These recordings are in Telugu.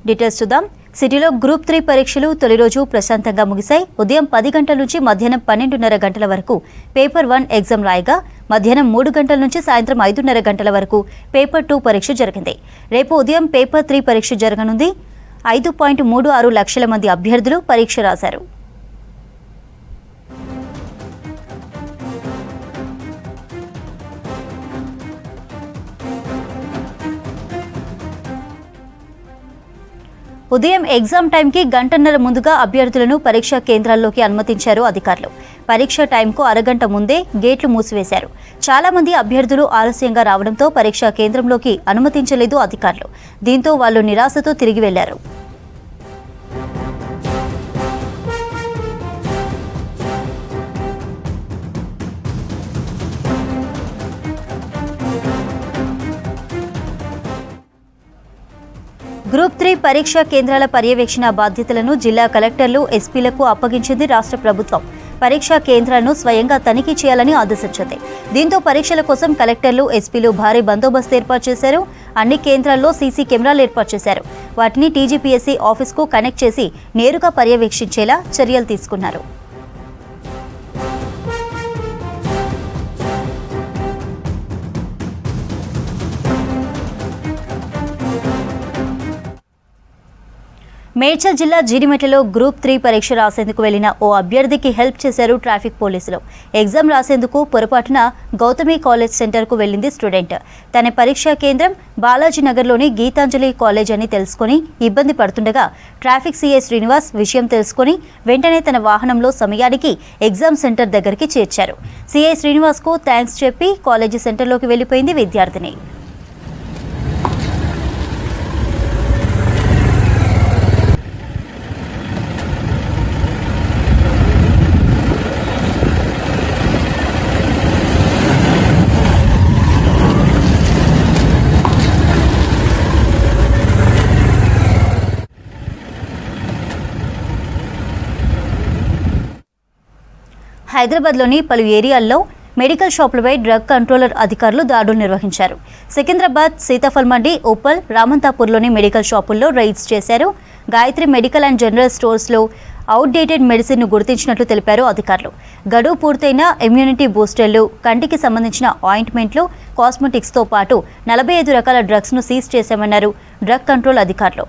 డీటెయిల్స్ చూద్దాం. సిటీలో గ్రూప్ 3 పరీక్షలు తొలి రోజు ప్రశాంతంగా ముగిశాయి. ఉదయం 10 గంటల నుంచి మధ్యాహ్నం 12:30 గంటల వరకు పేపర్ 1 ఎగ్జామ్ రాయగా మధ్యాహ్నం 3 గంటల నుంచి సాయంత్రం 5:30 గంటల వరకు పేపర్ 2 పరీక్ష జరిగింది. రేపు ఉదయం పేపర్ 3 పరీక్ష జరగనుంది. 5.36 లక్షల మంది అభ్యర్థులు పరీక్ష రాశారు. ఉదయం ఎగ్జామ్ టైంకి గంటన్నర ముందుగా అభ్యర్థులను పరీక్షా కేంద్రాల్లోకి అనుమతించారు అధికారులు. పరీక్ష టైంకు అరగంట ముందే గేట్లు మూసివేశారు. చాలా మంది అభ్యర్థులు ఆలస్యంగా రావడంతో పరీక్షా కేంద్రంలోకి అనుమతించలేదు అధికారులు. దీంతో వాళ్ళు నిరాశతో తిరిగి వెళ్లారు. గ్రూప్ 3 పరీక్షా కేంద్రాల పర్యవేక్షణ బాధ్యతలను జిల్లా కలెక్టర్లు, ఎస్పీలకు అప్పగించింది రాష్ట్ర ప్రభుత్వం. పరీక్షా కేంద్రాలను స్వయంగా తనిఖీ చేయాలని ఆదేశించింది. దీంతో పరీక్షల కోసం కలెక్టర్లు, ఎస్పీలు భారీ బందోబస్తు ఏర్పాటు చేశారు. అన్ని కేంద్రాల్లో సీసీ కెమెరాలు ఏర్పాటు చేశారు. వాటిని టీజీపీఎస్సీ ఆఫీస్కు కనెక్ట్ చేసి నేరుగా పర్యవేక్షించేలా చర్యలు తీసుకున్నారు. మేడ్చల్ జిల్లా జీడిమెట్లలో గ్రూప్ 3 పరీక్ష రాసేందుకు వెళ్లిన ఓ అభ్యర్థికి హెల్ప్ చేశారు ట్రాఫిక్ పోలీసులు. ఎగ్జామ్ రాసేందుకు పొరపాటున గౌతమి కాలేజ్ సెంటర్కు వెళ్లింది స్టూడెంట్. తన పరీక్షా కేంద్రం బాలాజీనగర్లోని గీతాంజలి కాలేజ్ అని తెలుసుకుని ఇబ్బంది పడుతుండగా ట్రాఫిక్ సీఐ శ్రీనివాస్ విషయం తెలుసుకుని వెంటనే తన వాహనంలో సమయానికి ఎగ్జామ్ సెంటర్ దగ్గరికి చేర్చారు. సీఐ శ్రీనివాస్కు థ్యాంక్స్ చెప్పి కాలేజీ సెంటర్లోకి వెళ్లిపోయింది విద్యార్థిని. హైదరాబాద్లోని పలు ఏరియాల్లో మెడికల్ షాపులపై డ్రగ్ కంట్రోలర్ అధికారులు దాడులు నిర్వహించారు. సికింద్రాబాద్, సీతాఫల్ మండి, ఉప్పల్, రామంతాపూర్లోని మెడికల్ షాపుల్లో రైడ్స్ చేశారు. గాయత్రి మెడికల్ అండ్ జనరల్ స్టోర్స్లో అవుట్డేటెడ్ మెడిసిన్ను గుర్తించినట్లు తెలిపారు అధికారులు. గడువు పూర్తయిన ఇమ్యూనిటీ బూస్టర్లు, కంటికి సంబంధించిన ఆయింట్మెంట్లు, కాస్మెటిక్స్తో పాటు 45 రకాల డ్రగ్స్ను సీజ్ చేశామన్నారు డ్రగ్ కంట్రోల్ అధికారులు.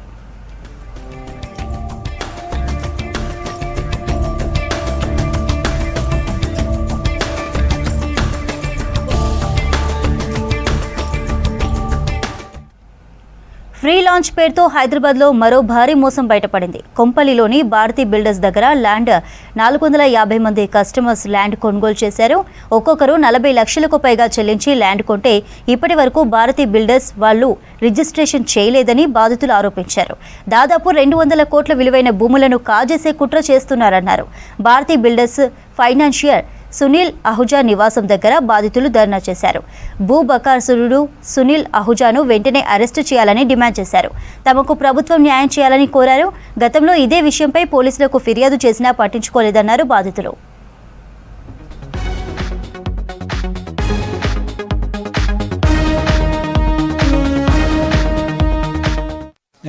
ఫ్రీ లాంచ్ పేరుతో హైదరాబాద్లో మరో భారీ మోసం బయటపడింది. కొంపల్లిలోని భారతీ బిల్డర్స్ దగ్గర ల్యాండ్ 450 మంది కస్టమర్స్ ల్యాండ్ కొనుగోలు చేశారు. ఒక్కొక్కరు 40 లక్షలకు పైగా చెల్లించి ల్యాండ్ కొంటే ఇప్పటి వరకు భారతీ బిల్డర్స్ వాళ్ళు రిజిస్ట్రేషన్ చేయలేదని బాధితులు ఆరోపించారు. దాదాపు 200 కోట్ల విలువైన భూములను కాజేసే కుట్ర చేస్తున్నారన్నారు. భారతీ బిల్డర్స్ ఫైనాన్షియర్ సునీల్ అహుజా నివాసం దగ్గర బాధితులు ధర్నా చేశారు. భూబకాసురుడు సునీల్ అహుజాను వెంటనే అరెస్టు చేయాలని డిమాండ్ చేశారు. తమకు ప్రభుత్వం న్యాయం చేయాలని కోరారు. గతంలో ఇదే విషయంపై పోలీసులకు ఫిర్యాదు చేసినా పట్టించుకోలేదన్నారు బాధితులు.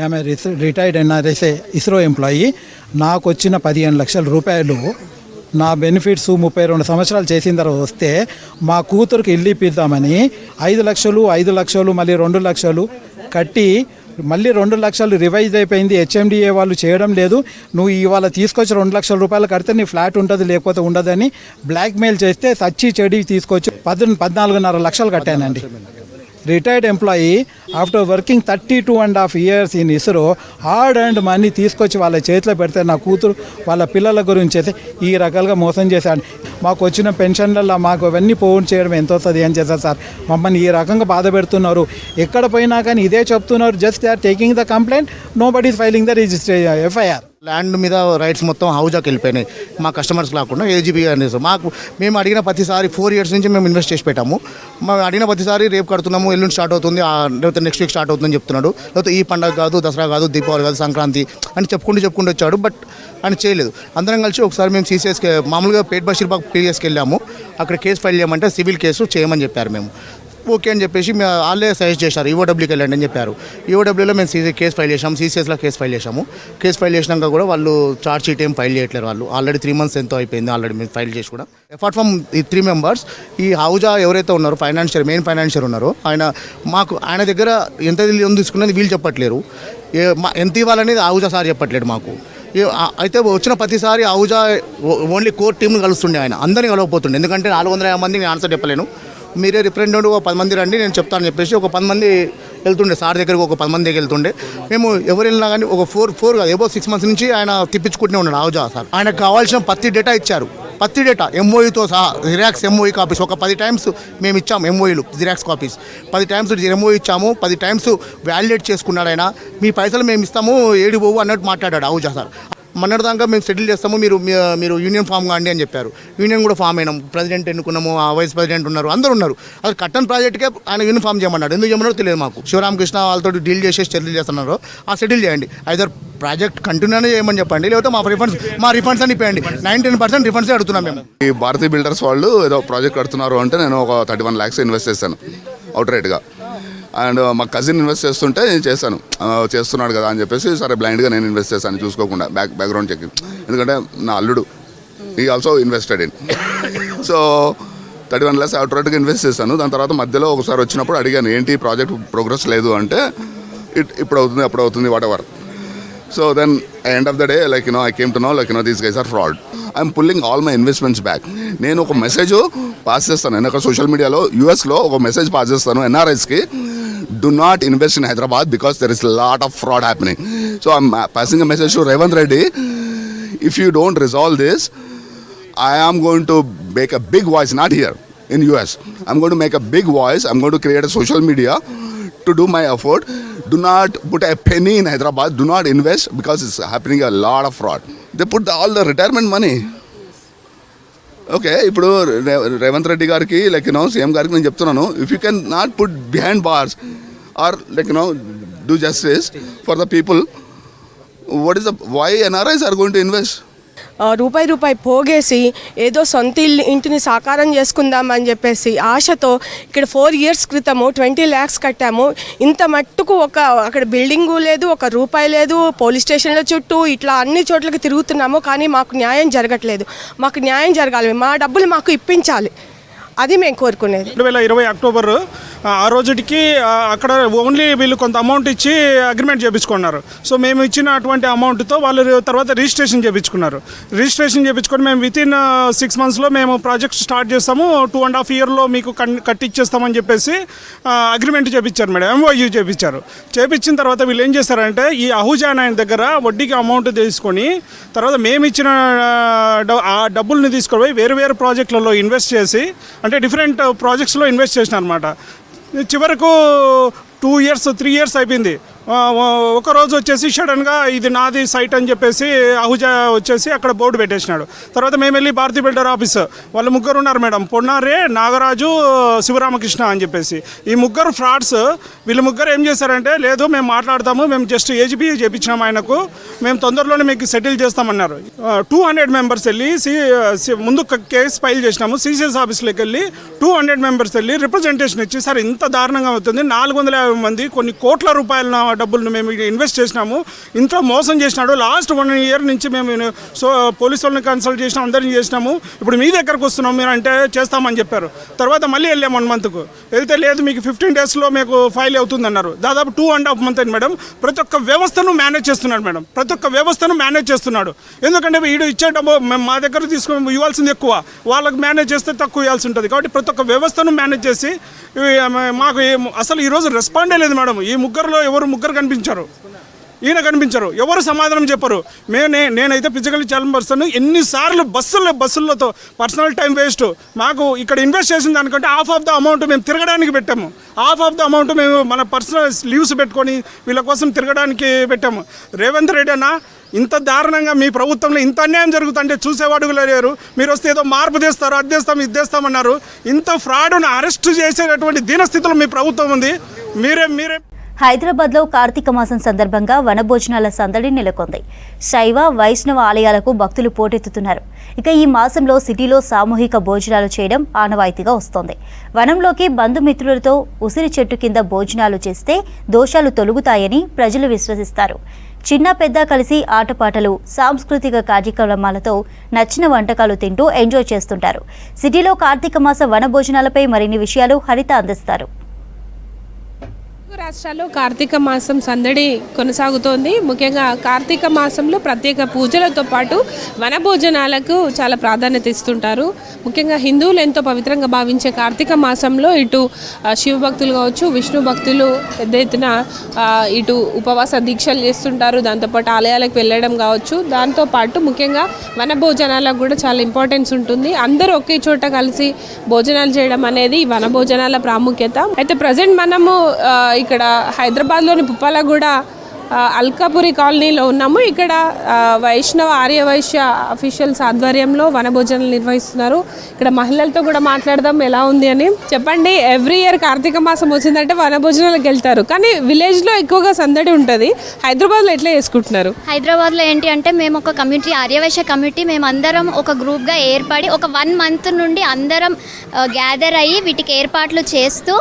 ఆమె రిటైర్డ్ ఎన్ఆర్ఎస్ఏ ఇస్రో ఎంప్లాయీ. నాకు వచ్చిన 15 లక్షల రూపాయలు నా బెనిఫిట్స్ 32 సంవత్సరాలు చేసిన తర్వాత వస్తే మా కూతురికి ఇల్లు ఇప్పిద్దామని 5 లక్షలు మళ్ళీ 2 లక్షలు కట్టి మళ్ళీ 2 లక్షలు రివైజ్ అయిపోయింది. హెచ్ఎండిఏ వాళ్ళు చేయడం లేదు. నువ్వు ఇవాళ తీసుకొచ్చి 2 లక్షల రూపాయలు కడితే నీ ఫ్లాట్ ఉంటుంది, లేకపోతే ఉండదని బ్లాక్మెయిల్ చేస్తే సచ్చి చెడి తీసుకొచ్చి 14.5 లక్షలు కట్టానండి. Retired employee after working 32.5 years in ISRO hard and money తీసుకొచ్చి వాళ్ళ చేతిలో పెడితే నా కూతురు వాళ్ళ పిల్లల గురించి అయితే ఈ రకాలుగా మోసం చేశాడు. మాకు వచ్చిన పెన్షన్లలో మాకు అవన్నీ పోన్ చేయడం ఎంత వస్తుంది అని చేశారు సార్. మమ్మల్ని ఈ రకంగా బాధ పెడుతున్నారు. ఎక్కడ పోయినా కానీ ఇదే చెప్తున్నారు. Just they are taking the complaint, nobody is filing the registration FIR. Land మీద రైట్స్ మొత్తం హౌజాకి వెళ్ళిపోయినాయి. మా కస్టమర్స్ కాకుండా ఏజీబీ అనేసి మేము అడిగిన ప్రతిసారి 4 years నుంచి మేము ఇన్వెస్ట్ చేసి పెట్టాము. మేము అడిగిన ప్రతిసారి రేపు కడుతున్నాము, ఎల్లుండి స్టార్ట్ అవుతుంది, లేకపోతే నెక్స్ట్ వీక్ స్టార్ట్ అవుతుందని చెప్తున్నాడు. లేకపోతే ఈ పండుగ కాదు, దసరా కాదు, దీపావళి కాదు, సంక్రాంతి అని చెప్పుకుంటూ వచ్చాడు. బట్ ఆయన చేయలేదు. అందరం కలిసి ఒకసారి మేము మామూలుగా పేట్ బషీర్బాగ్ పీఎస్కి వెళ్ళాము. అక్కడ కేసు ఫైల్ చేయమంటే సివిల్ కేసు చేయమని చెప్పారు. మేము ఓకే అని చెప్పేసి వాళ్ళే సజెస్ట్ చేశారు ఈఓడబ్ల్యూకి వెళ్ళండి అని చెప్పారు. ఈఓడబ్ల్యూలో మేము కేసు ఫైల్ చేసాము, సిసిఎస్లో కేసు ఫైల్ చేసాము. కేసు ఫైల్ చేసినాక కూడా వాళ్ళు ఛార్జ్ షీట్ ఏం ఫైల్ చేయట్లేరు. వాళ్ళు ఆల్రెడీ 3 months ఎంతో అయిపోయింది ఆల్రెడీ మేము ఫైల్ చేసి కూడా. అపార్ట్ ఫ్రమ్ ఈ 3 members ఈ ఆహుజా ఎవరైతే ఉన్నారో మెయిన్ ఫైనాన్షియర్ ఉన్నారో ఆయన దగ్గర ఎంత లోన్ తీసుకున్నది వీళ్ళు చెప్పట్లేరు, ఎంత ఇవ్వాలనేది ఆహుజా సార్ చెప్పట్లేడు మాకు. అయితే వచ్చిన ప్రతిసారి ఆహుజా ఓన్లీ కోర్ టీంని కలుస్తుండే, ఆయన అందరినీ కలవకపోతుండే. ఎందుకంటే 450 మందికి నేను ఆన్సర్ చెప్పలేను, మీరే రిప్రజెంటేటివ్ ఒక 10 మంది రండి నేను చెప్తాను చెప్పేసి ఒక 10 మంది వెళ్తుండే సార్ దగ్గరకు, ఒక 10 మంది దగ్గర వెళ్తుండే. మేము ఎవరు వెళ్ళినా కానీ ఒక 4 కాదు ఏవో 6 months నుంచి ఆయన తిప్పించుకుంటూనే ఉన్నాడు ఆహుజా సార్. ఆయనకు కావాల్సిన ప్రతి డేటా ఇచ్చారు, ప్రతి డేటా ఎంఓఈతో సహా, జిరాక్స్ ఎంఓఈ కాపీస్ ఒక 10 times మేము ఇచ్చాము. ఎంఓఈలు జిరాక్స్ కాపీస్ 10 times ఎంఓఈ ఇచ్చాము, 10 times వ్యాలిడేట్ చేసుకున్నాడు ఆయన. మీ పైసలు మేము ఇస్తాము, ఏడి పోవు అన్నట్టు మాట్లాడాడు ఆహుజా సార్. మొన్నటిదాకా మేము సెటిల్ చేస్తాము, మీరు యూనియన్ ఫామ్ కాండి అని చెప్పారు. యూనియన్ కూడా ఫామ్ అయినాము, ప్రెసిడెంట్ ఎన్నుకున్నాము, వైస్ ప్రెసిడెంట్ ఉన్నారు, అందరూ ఉన్నారు. అది కట్టన్ ప్రాజెక్ట్కే ఆయన యూనియన్ ఫామ్ చేయమన్నాడు. ఎందుకు చేయమన్నారో తెలియదు మాకు. శివరామకృష్ణ వాళ్ళతో డీల్ చేసేసి సెటిల్ చేస్తున్నారు. సెటిల్ చేయండి, ఐదర్ ప్రాజెక్ట్ కంటిన్యూనే చేయమని చెప్పండి, లేకపోతే మా రిఫండ్స్ అని ఇవ్వండి. 90% రిఫండ్సే అడుగుతున్నాం మేము. ఈ భారతీ బిల్డర్స్ వాళ్ళు ఏదో ప్రాజెక్ట్ కడుతున్నారు అంటే నేను ఒక 31 lakhs ఇన్వెస్ట్ చేశాను అవుట్ రైట్గా. అండ్ మా కజిన్ ఇన్వెస్ట్ చేస్తుంటే నేను చేస్తున్నాడు కదా అని చెప్పేసి సరే బ్లైండ్గా నేను ఇన్వెస్ట్ చేశాను చూసుకోకుండా, బ్యాక్గ్రౌండ్ చెక్. ఎందుకంటే నా అల్లుడు ఈ also invested in. So 31 lakhs out రైట్గా ఇన్వెస్ట్ చేశాను. దాని తర్వాత మధ్యలో ఒకసారి వచ్చినప్పుడు అడిగాను ఏంటి ప్రాజెక్ట్ ప్రోగ్రెస్ లేదు అంటే ఇప్పుడు అవుతుంది అప్పుడు అవుతుంది what ever. So then end of the day I came to know these guys are fraud. I'm pulling all my investments back. నేను ఒక మెసేజ్ పాస్ చేస్తాను, నేను ఒక సోషల్ మీడియాలో యూఎస్లో ఒక మెసేజ్ పాస్ చేస్తాను ఎన్ఆర్ఐస్కి, do not invest in Hyderabad because there is a lot of fraud happening. So I'm passing a message to Revanth Reddy, if you don't resolve this, I am going to make a big voice, not here in US. I'm going to make a big voice, I'm going to create a social media to do my effort. Do not put a penny in Hyderabad, do not invest because it's happening a lot of fraud. They put all the retirement money. Okay, ఇప్పుడు రేవంత్ రెడ్డి గారికి సీఎం గారికి నేను చెప్తున్నాను, if you can not put behind bars or do justice for the people, what is the why NRIs are going to invest? రూపాయి పోగేసి ఏదో సొంత ఇంటిని సాకారం చేసుకుందామని చెప్పేసి ఆశతో ఇక్కడ 4 years క్రితము 20 lakhs కట్టాము. ఇంత మట్టుకు అక్కడ బిల్డింగు లేదు, ఒక రూపాయి లేదు, పోలీస్ స్టేషన్ల చుట్టూ ఇట్లా అన్ని చోట్లకి తిరుగుతున్నాము, కానీ మాకు న్యాయం జరగట్లేదు. మాకు న్యాయం జరగాలి, మా డబ్బులు మాకు ఇప్పించాలి, అది మేము కోరుకునేది. 2020 October ఆ రోజుకి అక్కడ ఓన్లీ వీళ్ళు కొంత అమౌంట్ ఇచ్చి అగ్రిమెంట్ చేయించుకున్నారు. సో మేము ఇచ్చినటువంటి అమౌంట్తో వాళ్ళు తర్వాత రిజిస్ట్రేషన్ చేయించుకున్నారు. రిజిస్ట్రేషన్ చేయించుకొని మేము వితిన్ 6 monthsలో మేము ప్రాజెక్ట్ స్టార్ట్ చేస్తాము, 2.5 yearలో మీకు కట్టిచ్చేస్తామని చెప్పేసి అగ్రిమెంట్ చేయించారు మేడం, ఎంఓయూ చేయించారు. చేయించిన తర్వాత వీళ్ళు ఏం చేశారంటే ఈ ఆహుజా ఆయన దగ్గర వడ్డీకి అమౌంట్ తీసుకొని తర్వాత మేము ఇచ్చిన ఆ డబ్బుల్ని తీసుకొని వేరు ప్రాజెక్టులలో ఇన్వెస్ట్ చేసి, అంటే డిఫరెంట్ ప్రాజెక్ట్స్లో ఇన్వెస్ట్ చేసినారు అనమాట. చివరకు 2 years 3 years అయిపోయింది. ఒకరోజు వచ్చేసి సడన్గా ఇది నాది సైట్ అని చెప్పేసి ఆహుజా వచ్చేసి అక్కడ బోర్డు పెట్టేసినాడు. తర్వాత మేము వెళ్ళి భారతీ బిల్డర్ ఆఫీస్, వాళ్ళు 3 ఉన్నారు మేడం, పొన్నారే, నాగరాజు, శివరామకృష్ణ అని చెప్పేసి. ఈ 3 ఫ్రాడ్స్. వీళ్ళు 3 ఏం చేశారంటే లేదు మేము మాట్లాడతాము, మేము జస్ట్ ఏజీపీ చేయించినాము ఆయనకు, మేము తొందరలోనే మీకు సెటిల్ చేస్తామన్నారు. 200 members వెళ్ళి ముందు కేసు ఫైల్ చేసినాము, సిసిఎస్ ఆఫీస్లోకి వెళ్ళి 200 members వెళ్ళి రిప్రజెంటేషన్ ఇచ్చి సార్ ఇంత దారుణంగా అవుతుంది, 450 మంది కొన్ని కోట్ల రూపాయల డబ్బులు మేము ఇన్వెస్ట్ చేసినాము, ఇంత మోసం చేసినాడు, లాస్ట్ 1 year నుంచి మేము పోలీసు వాళ్ళని కన్సల్ట్ చేసినాం, అందరినీ చేసినాము, ఇప్పుడు మీ దగ్గరకు వస్తున్నాం మీరు అంటే చేస్తామని చెప్పారు. తర్వాత మళ్ళీ వెళ్ళాము 1 monthకు, వెళ్తే లేదు మీకు 15 daysలో మీకు ఫైల్ అవుతుందన్నారు. దాదాపు 2.5 months అయింది మేడం. ప్రతి ఒక్క వ్యవస్థను మేనేజ్ చేస్తున్నాడు మేడం, ప్రతి ఒక్క వ్యవస్థను మేనేజ్ చేస్తున్నాడు. ఎందుకంటే వీడు ఇచ్చే డబ్బు మా దగ్గర తీసుకుని ఇవ్వాల్సింది ఎక్కువ, వాళ్ళకి మేనేజ్ చేస్తే తక్కువ ఇవ్వాల్సి ఉంటుంది. కాబట్టి ప్రతి ఒక్క వ్యవస్థను మేనేజ్ చేసి మాకు అసలు ఈరోజు రెస్పాండే లేదు మేడం. ఈ 3లో ఎవరు 3 కనిపించారు, ఈయన కనిపించరు, ఎవరు సమాధానం చెప్పరు. నేనైతే ఫిజికల్ ఛాలెంజ్ పర్సన్, ఎన్నిసార్లు బస్సులతో పర్సనల్ టైం వేస్ట్. మాకు ఇక్కడ ఇన్వెస్ట్ చేసిన దానికంటే హాఫ్ ఆఫ్ ద అమౌంట్ మేము తిరగడానికి పెట్టాము, హాఫ్ ఆఫ్ ద అమౌంట్ మేము మన పర్సనల్ లీవ్స్ పెట్టుకొని వీళ్ళ కోసం తిరగడానికి పెట్టాము. రేవంత్ రెడ్డి అన్న, ఇంత దారుణంగా మీ ప్రభుత్వంలో ఇంత అన్యాయం జరుగుతుంటే చూసేవాడు లేరు. మీరు వస్తే ఏదో మార్పు చేస్తారు, అది చేస్తాం ఇది చేస్తామన్నారు. ఇంత ఫ్రాడ్ను అరెస్ట్ చేసేటటువంటి దీనస్థితిలో మీ ప్రభుత్వం ఉంది. మీరే హైదరాబాద్లో కార్తీక మాసం సందర్భంగా వనభోజనాల సందడి నెలకొంది. శైవ వైష్ణవ ఆలయాలకు భక్తులు పోటెత్తుతున్నారు. ఇక ఈ మాసంలో సిటీలో సామూహిక భోజనాలు చేయడం ఆనవాయితీగా వస్తోంది. వనంలోకి బంధుమిత్రులతో ఉసిరి చెట్టు కింద భోజనాలు చేస్తే దోషాలు తొలగుతాయని ప్రజలు విశ్వసిస్తారు. చిన్న పెద్ద కలిసి ఆటపాటలు, సాంస్కృతిక కార్యక్రమాలతో నచ్చిన వంటకాలు తింటూ ఎంజాయ్ చేస్తుంటారు. సిటీలో కార్తీక మాస వనభోజనాలపై మరిన్ని విషయాలు హరిత అందిస్తారు. రాష్ట్రాల్లో కార్తీక మాసం సందడి కొనసాగుతోంది. ముఖ్యంగా కార్తీక మాసంలో ప్రత్యేక పూజలతో పాటు వనభోజనాలకు చాలా ప్రాధాన్యత ఇస్తుంటారు. ముఖ్యంగా హిందువులు ఎంతో పవిత్రంగా భావించే కార్తీక మాసంలో ఇటు శివభక్తులు కావచ్చు, విష్ణు భక్తులు పెద్ద ఎత్తున ఇటు ఉపవాస దీక్షలు చేస్తుంటారు. దాంతోపాటు ఆలయాలకు వెళ్ళడం కావచ్చు. దాంతోపాటు ముఖ్యంగా వనభోజనాలకు కూడా చాలా ఇంపార్టెన్స్ ఉంటుంది. అందరూ ఒకే చోట కలిసి భోజనాలు చేయడం అనేది వనభోజనాల ప్రాముఖ్యత. అయితే ప్రజెంట్ మనము ఇక్కడ హైదరాబాద్లోని పుప్పాలగూడ అల్కాపురి కాలనీలో ఉన్నాము. ఇక్కడ వైష్ణవ ఆర్యవైశ్య అఫీషియల్స్ ఆధ్వర్యంలో వనభోజనాలు నిర్వహిస్తున్నారు. ఇక్కడ మహిళలతో కూడా మాట్లాడదాం ఎలా ఉంది అని. చెప్పండి, ఎవ్రీ ఇయర్ కార్తీక మాసం వచ్చిందంటే వనభోజనాలకు వెళ్తారు, కానీ విలేజ్లో ఎక్కువగా సందడి ఉంటుంది. హైదరాబాద్లో ఎట్లా చేసుకుంటున్నారు? హైదరాబాద్లో ఏంటి అంటే మేము ఒక కమ్యూనిటీ, ఆర్యవైశ్య కమ్యూనిటీ, మేము అందరం ఒక గ్రూప్గా ఏర్పడి ఒక 1 month నుండి అందరం గ్యాదర్ అయ్యి వీటికి ఏర్పాట్లు చేస్తూ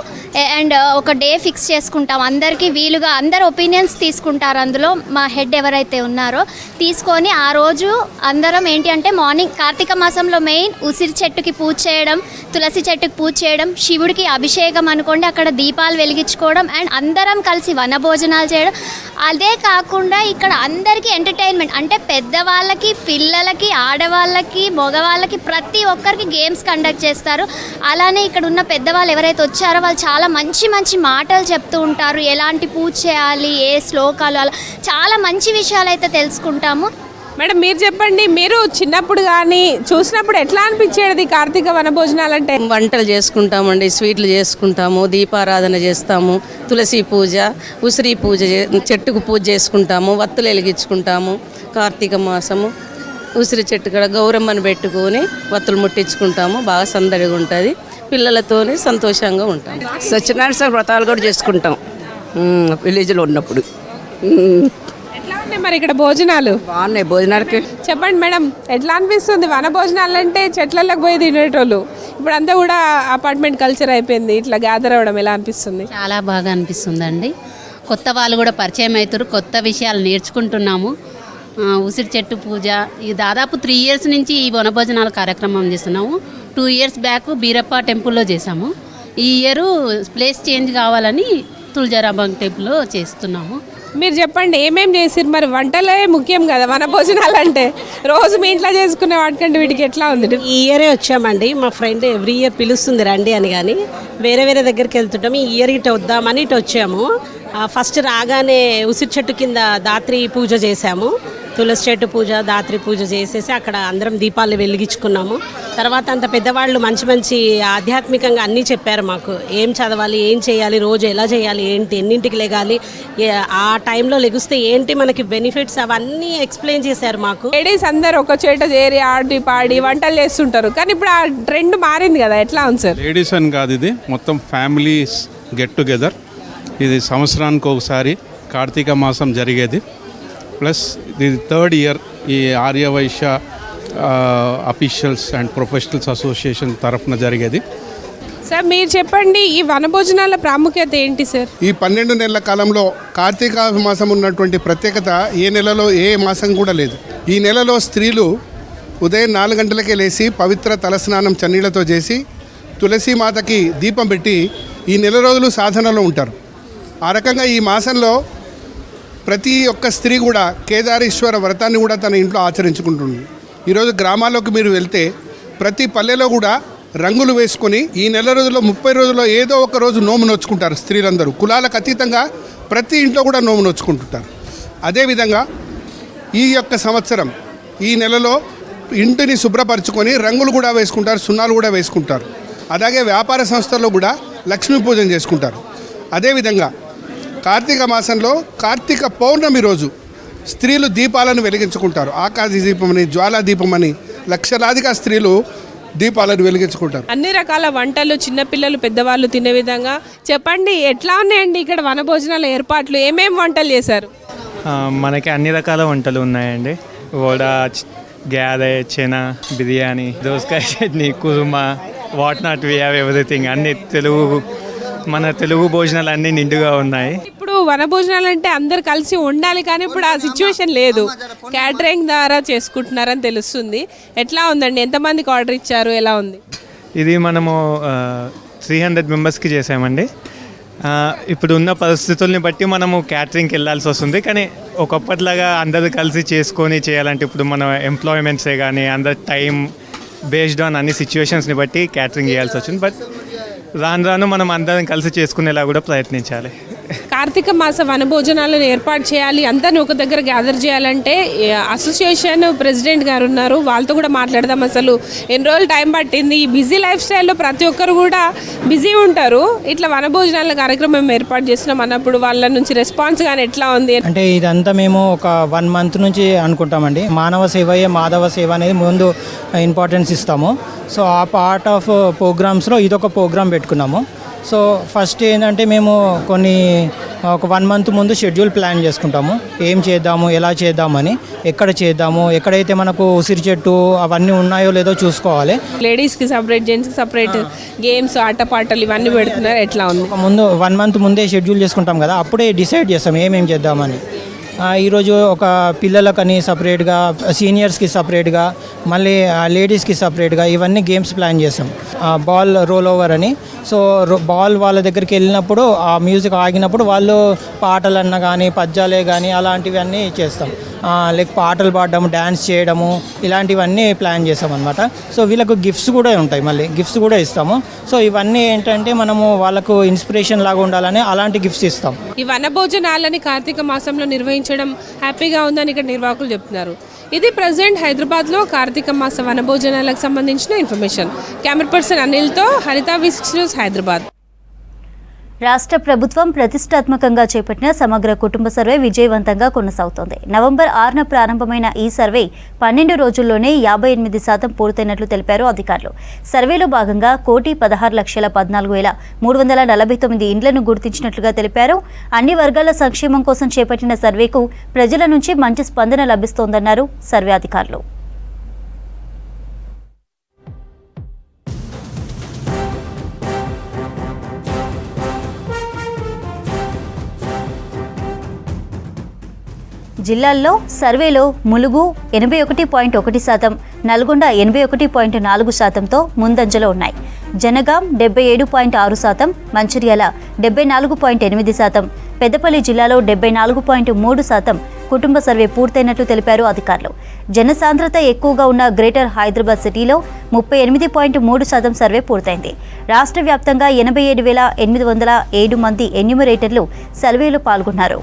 అండ్ ఒక డే ఫిక్స్ చేసుకుంటాం. అందరికీ వీలుగా అందరు ఒపీనియన్స్ తీసుకుంటారు. అందులో మా హెడ్ ఎవరైతే ఉన్నారో తీసుకొని ఆ రోజు అందరం ఏంటి అంటే మార్నింగ్ కార్తీక మాసంలో మెయిన్ ఉసిరి చెట్టుకి పూజ చేయడం, తులసి చెట్టుకి పూజ చేయడం, శివుడికి అభిషేకం అనుకోండి, అక్కడ దీపాలు వెలిగించుకోవడం అండ్ అందరం కలిసి వనభోజనాలు చేయడం. అదే కాకుండా ఇక్కడ అందరికీ ఎంటర్టైన్మెంట్ అంటే పెద్దవాళ్ళకి, పిల్లలకి, ఆడవాళ్ళకి, మగవాళ్ళకి ప్రతి ఒక్కరికి గేమ్స్ కండక్ట్ చేస్తారు. అలానే ఇక్కడ ఉన్న పెద్దవాళ్ళు ఎవరైతే వచ్చారో వాళ్ళు చాలా మంచి మంచి మాటలు చెప్తూ ఉంటారు. ఎలాంటి పూజ చేయాలి, ఏ శ్లోకాలు, అలా చాలా మంచి విషయాలు అయితే తెలుసుకుంటాము. మేడం, మీరు చెప్పండి, మీరు చిన్నప్పుడు కానీ చూసినప్పుడు ఎట్లా అనిపించేది కార్తీక వనభోజనాలంటే? వంటలు చేసుకుంటామండి, స్వీట్లు చేసుకుంటాము, దీపారాధన చేస్తాము, తులసి పూజ, ఉసిరి పూజ, చెట్టుకు పూజ చేసుకుంటాము, వత్తులు వెలిగించుకుంటాము. కార్తీక మాసము ఉసిరి చెట్టు కూడా గౌరమ్మను పెట్టుకొని వత్తులు ముట్టించుకుంటాము. బాగా సందడిగా ఉంటుంది. పిల్లలతోనే సంతోషంగా ఉంటాం. సత్యనారాయణ వ్రతాలు కూడా చేసుకుంటాం విలేజ్లో ఉన్నప్పుడు. ఎట్లా ఉన్నాయి మరి ఇక్కడ భోజనాలు? బాగున్నాయి భోజనాలకి. చెప్పండి మేడం, ఎట్లా అనిపిస్తుంది? వన భోజనాలు అంటే చెట్లలోకి పోయి తినేటోళ్ళు, ఇప్పుడు అంతా కూడా అపార్ట్మెంట్ కల్చర్ అయిపోయింది. ఇట్లా గ్యాదర్ అవ్వడం ఎలా అనిపిస్తుంది? చాలా బాగా అనిపిస్తుందండి. కొత్త వాళ్ళు కూడా పరిచయం అవుతారు, కొత్త విషయాలు నేర్చుకుంటున్నాము. ఉసిరి చెట్టు పూజ ఈ దాదాపు 3 years నుంచి ఈ వనభోజనాల కార్యక్రమం చేస్తున్నాము. 2 years బ్యాక్ బీరప్ప టెంపుల్లో చేసాము. ఈ ఇయర్ ప్లేస్ చేంజ్ కావాలని తులజారాబాగ్ టెంపుల్లో చేస్తున్నాము. మీరు చెప్పండి, ఏమేమి చేసిరు? మరి వంటలే ముఖ్యం కదా వనభోజనాలు అంటే. రోజు మీ ఇంట్లో చేసుకునే వాటికంటే వీటికి ఎట్లా ఉంది? ఈ ఇయరే వచ్చామండి. మా ఫ్రెండ్ ఎవ్రీ ఇయర్ పిలుస్తుంది రండి అని, కానీ వేరే వేరే దగ్గరికి వెళ్తుంటాం. ఈ ఇయర్ ఇటు వద్దామని ఇటు వచ్చాము. ఫస్ట్ రాగానే ఉసిరి చెట్టు కింద దాత్రి పూజ చేశాము. తులసి చెట్టు పూజ, దాత్రి పూజ చేసేసి అక్కడ అందరం దీపాలు వెలిగించుకున్నాము. తర్వాత అంత పెద్దవాళ్ళు మంచి మంచి ఆధ్యాత్మికంగా అన్నీ చెప్పారు మాకు. ఏం చదవాలి, ఏం చేయాలి, రోజు ఎలా చేయాలి, ఏంటి, ఎన్నింటికి లెగాలి, ఆ టైంలో లెగిస్తే ఏంటి మనకి బెనిఫిట్స్, అవన్నీ ఎక్స్ప్లెయిన్ చేశారు మాకు. లేడీస్ అందరు ఒక చోట చేరి ఆడి పాడి వంటలు చేస్తుంటారు, కానీ ఇప్పుడు ఆ ట్రెండ్ మారింది కదా, ఎట్లా ఉంది సార్? లేడీస్ అని కాదు, ఇది మొత్తం ఫ్యామిలీస్ గెట్ టుగెదర్. ఇది సంవత్సరానికి ఒకసారి కార్తీక మాసం జరిగేది. ప్లస్ ఇది 3rd year ఈ Aryavysya officials and professionals association తరఫున జరిగేది. సార్ మీరు చెప్పండి, ఈ వనభోజనాల ప్రాముఖ్యత ఏంటి సార్? ఈ 12 నెలల కాలంలో కార్తీక మాసం ఉన్నటువంటి ప్రత్యేకత ఏ నెలలో ఏ మాసం కూడా లేదు. ఈ నెలలో స్త్రీలు ఉదయం 4 గంటలకే లేచి పవిత్ర తలస్నానం చన్నీళ్లతో చేసి తులసి మాతకి దీపం పెట్టి ఈ నెల రోజులు సాధనలో ఉంటారు. ఆ రకంగా ఈ మాసంలో ప్రతి ఒక్క స్త్రీ కూడా కేదారేశ్వర వ్రతాన్ని కూడా తన ఇంట్లో ఆచరించుకుంటుంది. ఈరోజు గ్రామాల్లోకి మీరు వెళ్తే ప్రతి పల్లెలో కూడా రంగులు వేసుకొని ఈ నెల రోజుల్లో 30 రోజుల్లో ఏదో ఒక రోజు నోము నోచుకుంటారు. స్త్రీలందరూ కులాలకు అతీతంగా ప్రతి ఇంట్లో కూడా నోము నోచుకుంటుంటారు. అదేవిధంగా ఈ యొక్క సంవత్సరం ఈ నెలలో ఇంటిని శుభ్రపరచుకొని రంగులు కూడా వేసుకుంటారు, సున్నాలు కూడా వేసుకుంటారు. అలాగే వ్యాపార సంస్థల్లో కూడా లక్ష్మీ పూజన చేసుకుంటారు. అదేవిధంగా కార్తీక మాసంలో కార్తీక పౌర్ణమి రోజు స్త్రీలు దీపాలను వెలిగించుకుంటారు. ఆకాశ దీపమని, జ్వాలా దీపమని లక్షలాదిగా స్త్రీలు దీపాలను వెలిగించుకుంటారు. అన్ని రకాల వంటలు చిన్నపిల్లలు పెద్దవాళ్ళు తినే విధంగా చెప్పండి. ఎట్లా ఉన్నాయండి ఇక్కడ వనభోజనాల ఏర్పాట్లు? ఏమేమి వంటలు చేశారు? మనకి అన్ని రకాల వంటలు ఉన్నాయండి. వడ, గ్యారె, చెనా, బిర్యానీ, దోసకాయ chutney, kurma, what not, we have everything. అన్ని మన తెలుగు భోజనాలు అన్నీ నిండుగా ఉన్నాయి. ఇప్పుడు వనభోజనాలు అంటే అందరు కలిసి ఉండాలి, కానీ ఇప్పుడు ఆ సిచ్యువేషన్ లేదు. క్యాటరింగ్ ద్వారా చేసుకుంటున్నారని తెలుస్తుంది. ఎట్లా ఉందండి? ఎంతమందికి ఆర్డర్ ఇచ్చారు? ఎలా ఉంది? ఇది మనము 300 మెంబర్స్కి చేసామండి. ఇప్పుడు ఉన్న పరిస్థితుల్ని బట్టి మనము క్యాటరింగ్కి వెళ్ళాల్సి వస్తుంది. కానీ ఒకప్పటిలాగా అందరూ కలిసి చేసుకొని చేయాలంటే ఇప్పుడు మన ఎంప్లాయ్మెంట్సే కానీ అందరు టైం బేస్డ్ ఆన్ అన్ని సిచ్యువేషన్స్ని బట్టి క్యాటరింగ్ చేయాల్సి వచ్చింది. బట్ రాను రాను మనం అందరం కలిసి చేసుకునేలా కూడా ప్రయత్నించాలి. కార్తీక మాస వనభోజనాలను ఏర్పాటు చేయాలి, అందరిని ఒక దగ్గర గ్యాదర్ చేయాలంటే అసోసియేషన్ ప్రెసిడెంట్ గారు ఉన్నారు, వాళ్ళతో కూడా మాట్లాడదాం. అసలు ఎన్ని రోజులు టైం పట్టింది? ఈ బిజీ లైఫ్ స్టైల్లో ప్రతి ఒక్కరు కూడా బిజీ ఉంటారు. ఇట్లా వనభోజనాల కార్యక్రమం ఏర్పాటు చేస్తున్నాం అన్నప్పుడు వాళ్ళ నుంచి రెస్పాన్స్ కానీ ఎట్లా ఉంది? అంటే ఇదంతా మేము ఒక 1 మంత్ నుంచి అనుకుంటామండి. మానవ సేవయే మాధవ సేవ అనేది ముందు ఇంపార్టెన్స్ ఇస్తాము. సో ఆ పార్ట్ ఆఫ్ ప్రోగ్రామ్స్లో ఇదొక ప్రోగ్రామ్ పెట్టుకున్నాము. సో ఫస్ట్ ఏంటంటే మేము ఒక 1 మంత్ ముందు షెడ్యూల్ ప్లాన్ చేసుకుంటాము. ఏం చేద్దాము, ఎలా చేద్దామని, ఎక్కడ చేద్దాము, ఎక్కడైతే మనకు ఉసిరి చెట్టు అవన్నీ ఉన్నాయో లేదో చూసుకోవాలి. లేడీస్కి సపరేట్, జెంట్స్కి సపరేట్ గేమ్స్, ఆటపాటలు ఇవన్నీ పెడుతున్నారు. ఎట్లా ఉంది? ముందు 1 మంత్ ముందే షెడ్యూల్ చేసుకుంటాం కదా, అప్పుడే డిసైడ్ చేస్తాం ఏమేమి చేద్దామని. ఈరోజు ఒక పిల్లలకని సపరేట్గా, సీనియర్స్కి సపరేట్గా, మళ్ళీ లేడీస్కి సపరేట్గా ఇవన్నీ గేమ్స్ ప్లాన్ చేసాం. బాల్ రోల్ ఓవర్ అని. సో బాల్ వాళ్ళ దగ్గరికి వెళ్ళినప్పుడు ఆ మ్యూజిక్ ఆగినప్పుడు వాళ్ళు పాటలన్నా కానీ పద్యాలే కానీ అలాంటివన్నీ చేస్తాం. లైక్ పాటలు పాడడం, డ్యాన్స్ చేయడము, ఇలాంటివన్నీ ప్లాన్ చేస్తాం అనమాట. సో వీళ్ళకు గిఫ్ట్స్ కూడా ఉంటాయి, మళ్ళీ గిఫ్ట్స్ కూడా ఇస్తాము. సో ఇవన్నీ ఏంటంటే మనము వాళ్ళకు ఇన్స్పిరేషన్ లాగా ఉండాలని అలాంటి గిఫ్ట్స్ ఇస్తాం. ఈ వనభోజనాలని కార్తీక మాసంలో నిర్వహించడం హ్యాపీగా ఉందని ఇక్కడ నిర్వాహకులు చెప్తున్నారు. ఇది ప్రజెంట్ హైదరాబాద్లో కార్తీక మాస వనభోజనాలకు సంబంధించిన ఇన్ఫర్మేషన్. కెమెరా పర్సన్ అనిల్తో హరిత, V6 న్యూస్, హైదరాబాద్. రాష్ట్ర ప్రభుత్వం ప్రతిష్టాత్మకంగా చేపట్టిన సమగ్ర కుటుంబ సర్వే విజయవంతంగా కొనసాగుతోంది. నవంబర్ 6న ప్రారంభమైన ఈ సర్వే 12 రోజుల్లోనే 58% పూర్తయినట్లు తెలిపారు అధికారులు. సర్వేలో భాగంగా 1,16,14,349 ఇండ్లను గుర్తించినట్లుగా తెలిపారు. అన్ని వర్గాల సంక్షేమం కోసం చేపట్టిన సర్వేకు ప్రజల నుంచి మంచి స్పందన లభిస్తోందన్నారు సర్వే అధికారులు. జిల్లాల్లో సర్వేలో ములుగు 81.1%, నల్గొండ 81.4%తో ముందంజలో ఉన్నాయి. జనగాం 77.6%, మంచిర్యాల 74.8%, పెద్దపల్లి జిల్లాలో 74.3% కుటుంబ సర్వే పూర్తయినట్లు తెలిపారు అధికారులు. జనసాంద్రత ఎక్కువగా ఉన్న గ్రేటర్ హైదరాబాద్ సిటీలో 38.3% సర్వే పూర్తయింది. రాష్ట్ర వ్యాప్తంగా 87,807 మంది ఎన్యూమరేటర్లు సర్వేలో పాల్గొన్నారు.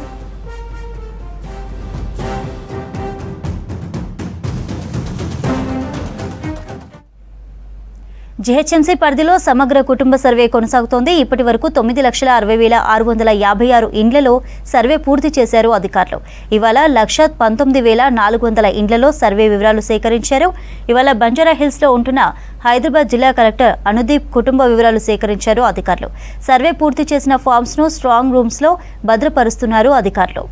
జీహెచ్ఎంసీ పరిధిలో సమగ్ర కుటుంబ సర్వే కొనసాగుతోంది. ఇప్పటి వరకు 9,60,656 ఇండ్లలో సర్వే పూర్తి చేశారు అధికారులు. ఇవాళ 1,19,400 ఇండ్లలో సర్వే వివరాలు సేకరించారు. ఇవాళ బంజారాహిల్స్లో ఉంటున్న హైదరాబాద్ జిల్లా కలెక్టర్ అనుదీప్ కుటుంబ వివరాలు సేకరించారు అధికారులు. సర్వే పూర్తి చేసిన ఫామ్స్ను స్ట్రాంగ్ రూమ్స్లో భద్రపరుస్తున్నారు అధికారులు.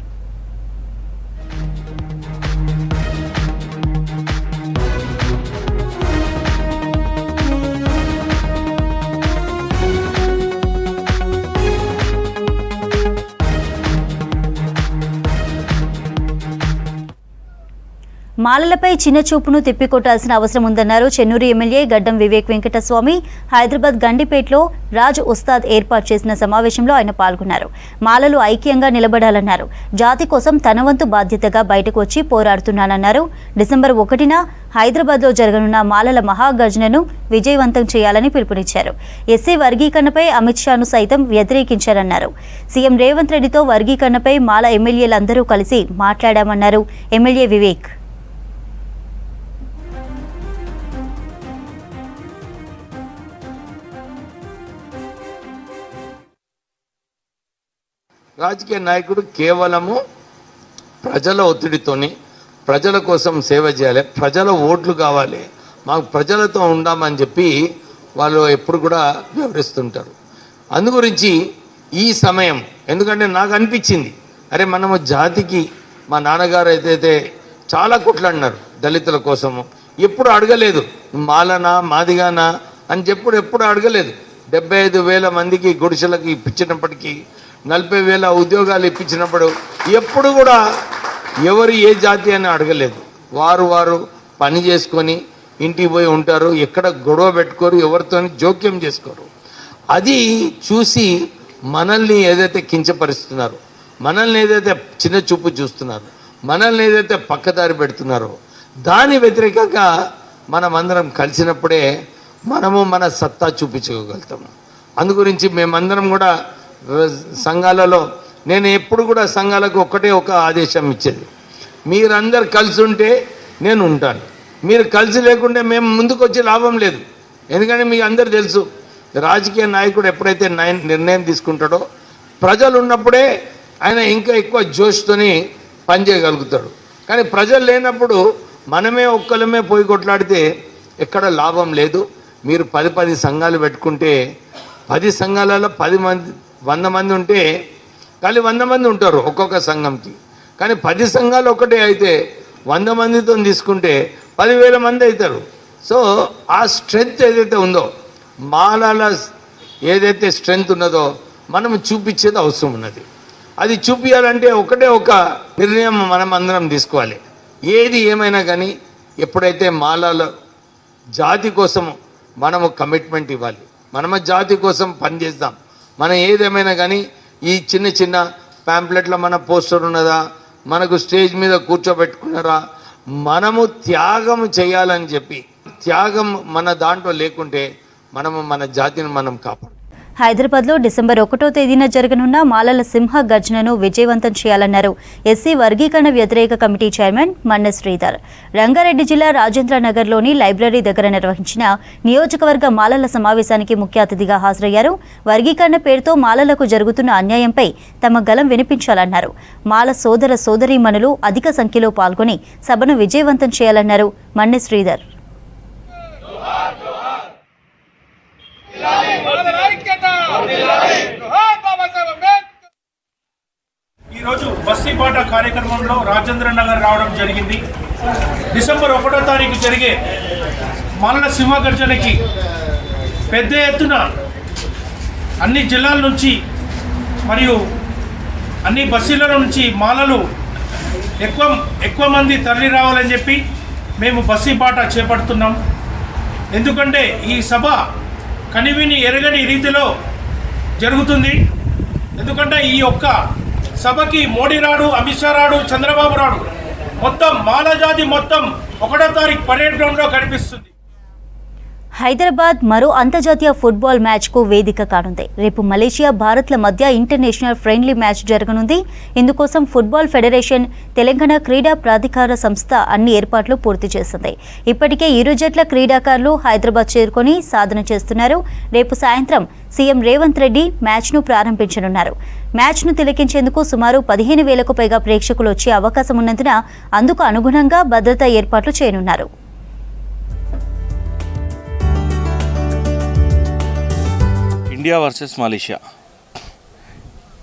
మాలలపై చిన్న చూపును తిప్పికొట్టాల్సిన అవసరం ఉందన్నారు చెన్నూరు ఎమ్మెల్యే గడ్డం వివేక్ వెంకటస్వామి. హైదరాబాద్ గండిపేటలో రాజ్ ఉస్తాద్ ఏర్పాటు చేసిన సమావేశంలో ఆయన పాల్గొన్నారు. మాలలు ఐక్యంగా నిలబడాలన్నారు. జాతి కోసం తన వంతు బాధ్యతగా బయటకు వచ్చి పోరాడుతున్నానన్నారు. డిసెంబర్ 1న హైదరాబాద్లో జరగనున్న మాలల మహాగర్జనను విజయవంతం చేయాలని పిలుపునిచ్చారు. ఎస్సీ వర్గీకరణపై అమిత్ షాను సైతం వ్యతిరేకించారన్నారు. సీఎం రేవంత్ రెడ్డితో వర్గీకరణపై మాల ఎమ్మెల్యేలందరూ కలిసి మాట్లాడామన్నారు ఎమ్మెల్యే వివేక్. రాజకీయ నాయకుడు కేవలము ప్రజల ఒత్తిడితోని ప్రజల కోసం సేవ చేయాలి, ప్రజల ఓట్లు కావాలి, మాకు ప్రజలతో ఉండామని చెప్పి వాళ్ళు ఎప్పుడు కూడా వివరిస్తుంటారు. అందుగురించి ఈ సమయం, ఎందుకంటే నాకు అనిపించింది, అరే మనము జాతికి, మా నాన్నగారు అయితే చాలా కొట్లాడినారు దళితుల కోసము, ఎప్పుడు అడగలేదు మాలనా మాదిగానా అని ఎప్పుడు అడగలేదు. 75,000 మందికి గుడిసెలకు ఇప్పించినప్పటికీ, 40,000 ఉద్యోగాలు ఇప్పించినప్పుడు ఎప్పుడు కూడా ఎవరు ఏ జాతి అని అడగలేదు. వారు పని చేసుకొని ఇంటికి పోయి ఉంటారు, ఎక్కడ గొడవ పెట్టుకోరు, ఎవరితో జోక్యం చేసుకోరు. అది చూసి మనల్ని ఏదైతే కించపరుస్తున్నారో, మనల్ని ఏదైతే చిన్న చూపు చూస్తున్నారో, మనల్ని ఏదైతే పక్కదారి పెడుతున్నారో, దాని వ్యతిరేకంగా మనమందరం కలిసినప్పుడే మనము మన సత్తా చూపించుకోగలుగుతాము. అందుగురించి మేమందరం కూడా సంఘాలలో, నేను ఎప్పుడు కూడా సంఘాలకు ఒక ఆదేశం ఇచ్చేది, మీరందరు కలిసి ఉంటే నేను ఉంటాను, మీరు కలిసి లేకుంటే మేము ముందుకు వచ్చే లాభం లేదు. ఎందుకంటే మీకు అందరు తెలుసు, రాజకీయ నాయకుడు ఎప్పుడైతే నిర్ణయం తీసుకుంటాడో, ప్రజలు ఉన్నప్పుడే ఆయన ఇంకా ఎక్కువ జోష్తోని పనిచేయగలుగుతాడు. కానీ ప్రజలు లేనప్పుడు మనమే ఒక్కలమే పోయి కొట్లాడితే ఎక్కడ లాభం లేదు. మీరు 10 సంఘాలు పెట్టుకుంటే 10 సంఘాలలో 10 మంది 100 మంది ఉంటే కానీ 100 మంది ఉంటారు ఒక్కొక్క సంఘంకి. కానీ 10 సంఘాలు ఒకటే అయితే 100 మందితో తీసుకుంటే 10,000 మంది అవుతారు. సో ఆ స్ట్రెంగ్త్ ఏదైతే ఉందో, మాలాల ఏదైతే స్ట్రెంగ్త్ ఉన్నదో మనం చూపించేది అవసరం ఉన్నది. అది చూపించాలంటే ఒక నిర్ణయం మనం అందరం తీసుకోవాలి. ఏది ఏమైనా కానీ ఎప్పుడైతే మాలాల జాతి కోసం మనము కమిట్మెంట్ ఇవ్వాలి, మనము జాతి కోసం పనిచేద్దాం. మనం ఏదేమైనా కానీ ఈ చిన్న ప్యాంప్లెట్లో మన పోస్టర్ ఉన్నదా, మనకు స్టేజ్ మీద కూర్చోబెట్టుకున్నారా, మనము త్యాగం చేయాలని చెప్పి, త్యాగం మన దాంట్లో లేకుంటే మనము మన జాతిని మనం కాపాడు. హైదరాబాద్లో డిసెంబర్ 1వ తేదీన జరగనున్న మాలల సింహ గర్జనను విజయవంతం చేయాలన్నారు ఎస్సీ వర్గీకరణ వ్యతిరేక కమిటీ చైర్మన్ మన్నె శ్రీధర్. రంగారెడ్డి జిల్లా రాజేంద్రనగర్లోని లైబ్రరీ దగ్గర నిర్వహించిన నియోజకవర్గ మాలల సమావేశానికి ముఖ్య అతిథిగా హాజరయ్యారు. వర్గీకరణ పేరుతో మాలలకు జరుగుతున్న అన్యాయంపై తమ గలం వినిపించాలన్నారు. మాల సోదర సోదరీమణులు అధిక సంఖ్యలో పాల్గొని సభను విజయవంతం చేయాలన్నారు మన్నె శ్రీధర్. ఈరోజు బస్తీ బాట కార్యక్రమంలో రాజేంద్ర నగర్ రావడం జరిగింది. డిసెంబర్ 1వ తారీఖు జరిగే మాలల సింహగర్జనకి పెద్ద ఎత్తున అన్ని జిల్లాల నుంచి మరియు అన్ని బస్తీల నుంచి మాలలు ఎక్కువ మంది తరలి రావాలని చెప్పి మేము బస్తీ బాట చేపడుతున్నాం. ఎందుకంటే ఈ సభ కనివిని ఎరగని రీతిలో జరుగుతుంది. ఎందుకంటే ఈ ఒక్క సభకి మోడీ రాడు, అమిత్ షా రాడు, చంద్రబాబు రాడు, మొత్తం మాల జాతి మొత్తం 1వ తారీఖు పరేడ్ గ్రౌండ్లో కనిపిస్తుంది. హైదరాబాద్ మరో అంతర్జాతీయ ఫుట్బాల్ మ్యాచ్కు వేదిక కానుంది. రేపు మలేషియా భారత్ల మధ్య ఇంటర్నేషనల్ ఫ్రెండ్లీ మ్యాచ్ జరగనుంది. ఇందుకోసం ఫుట్బాల్ ఫెడరేషన్, తెలంగాణ క్రీడా ప్రాధికార సంస్థ అన్ని ఏర్పాట్లు పూర్తి చేసింది. ఇప్పటికే ఇరు జట్ల క్రీడాకారులు హైదరాబాద్ చేరుకొని సాధన చేస్తున్నారు. రేపు సాయంత్రం సీఎం రేవంత్ రెడ్డి మ్యాచ్ను ప్రారంభించనున్నారు. మ్యాచ్ను తిలకించేందుకు సుమారు 15,000కు పైగా ప్రేక్షకులు వచ్చే అవకాశం ఉన్నందున అందుకు అనుగుణంగా భద్రతా ఏర్పాట్లు చేయనున్నారు. India versus Malaysia.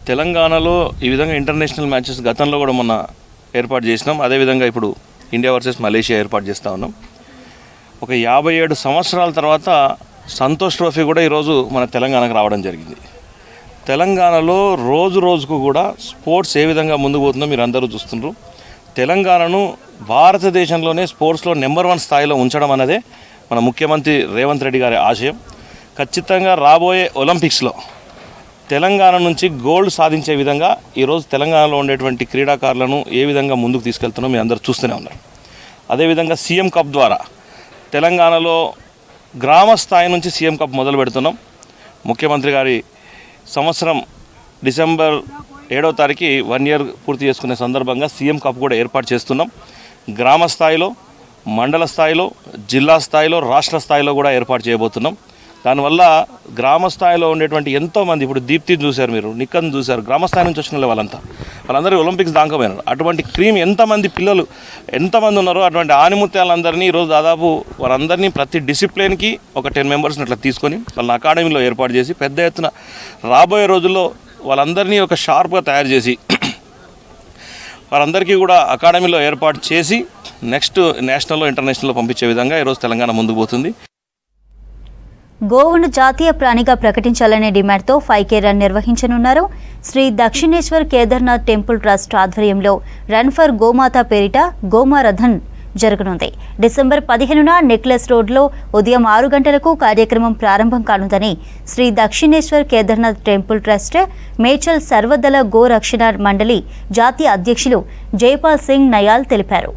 తెలంగాణలో ఈ విధంగా ఇంటర్నేషనల్ మ్యాచెస్ గతంలో కూడా మొన్న ఏర్పాటు చేసినాం. అదేవిధంగా ఇప్పుడు ఇండియా వర్సెస్ మలేషియా ఏర్పాటు చేస్తూ ఉన్నాం. ఒక 57 సంవత్సరాల తర్వాత సంతోష్ ట్రోఫీ కూడా ఈరోజు మన తెలంగాణకు రావడం జరిగింది. తెలంగాణలో రోజుకు కూడా స్పోర్ట్స్ ఏ విధంగా ముందుకు పోతుందో మీరు అందరూ చూస్తున్నారు. తెలంగాణను భారతదేశంలోనే స్పోర్ట్స్లో నెంబర్ 1 స్థాయిలో ఉంచడం అన్నదే మన ముఖ్యమంత్రి రేవంత్ రెడ్డి గారి ఆశయం. ఖచ్చితంగా రాబోయే ఒలింపిక్స్లో తెలంగాణ నుంచి గోల్డ్ సాధించే విధంగా ఈరోజు తెలంగాణలో ఉండేటువంటి క్రీడాకారులను ఏ విధంగా ముందుకు తీసుకెళ్తున్నామో మీ అందరూ చూస్తూనే ఉన్నారు. అదేవిధంగా సీఎం కప్ ద్వారా తెలంగాణలో గ్రామ స్థాయి నుంచి సీఎం కప్ మొదలు పెడుతున్నాం. ముఖ్యమంత్రి గారి సంవత్సరం డిసెంబర్ 7వ తారీఖు 1 year పూర్తి చేసుకునే సందర్భంగా సీఎం కప్ కూడా ఏర్పాటు చేస్తున్నాం. గ్రామ స్థాయిలో, మండల స్థాయిలో, జిల్లా స్థాయిలో, రాష్ట్ర స్థాయిలో కూడా ఏర్పాటు చేయబోతున్నాం. దానివల్ల గ్రామ స్థాయిలో ఉండేటువంటి ఎంతోమంది, ఇప్పుడు దీప్తిని చూశారు, మీరు నిక్కన్ చూశారు, గ్రామ స్థాయి నుంచి వచ్చిన వాళ్ళందరూ ఒలింపిక్స్ దాకపోయినారు. అటువంటి క్రీమ్ ఎంతమంది పిల్లలు ఎంతమంది ఉన్నారో అటువంటి ఆనిముత్యాలందరినీ ఈరోజు దాదాపు వారందరినీ ప్రతి డిసిప్లిన్కి ఒక 10 మెంబర్స్ని అట్లా తీసుకొని వాళ్ళని అకాడమీలో ఏర్పాటు చేసి పెద్ద ఎత్తున రాబోయే రోజుల్లో వాళ్ళందరినీ ఒక షార్ప్గా తయారు చేసి వారందరికీ కూడా అకాడమీలో ఏర్పాటు చేసి నెక్స్ట్ నేషనల్లో ఇంటర్నేషనల్లో పంపించే విధంగా ఈరోజు తెలంగాణ ముందుకు పోతుంది. గోవును జాతీయ ప్రాణిగా ప్రకటించాలనే డిమాండ్తో 5K రన్ నిర్వహించనున్నారు. శ్రీ దక్షిణేశ్వర్ కేదార్నాథ్ టెంపుల్ ట్రస్ట్ ఆధ్వర్యంలో రన్ ఫర్ గోమాత పేరిట గోమారథన్ జరగనుంది. డిసెంబర్ 15న నెక్లెస్ రోడ్లో ఉదయం 6 గంటలకు కార్యక్రమం ప్రారంభం కానుందని శ్రీ దక్షిణేశ్వర్ కేదార్నాథ్ టెంపుల్ ట్రస్ట్ మేచల్ సర్వదళ గో రక్షణ మండలి జాతీయ అధ్యక్షులు జైపాల్ సింగ్ నయాల్ తెలిపారు.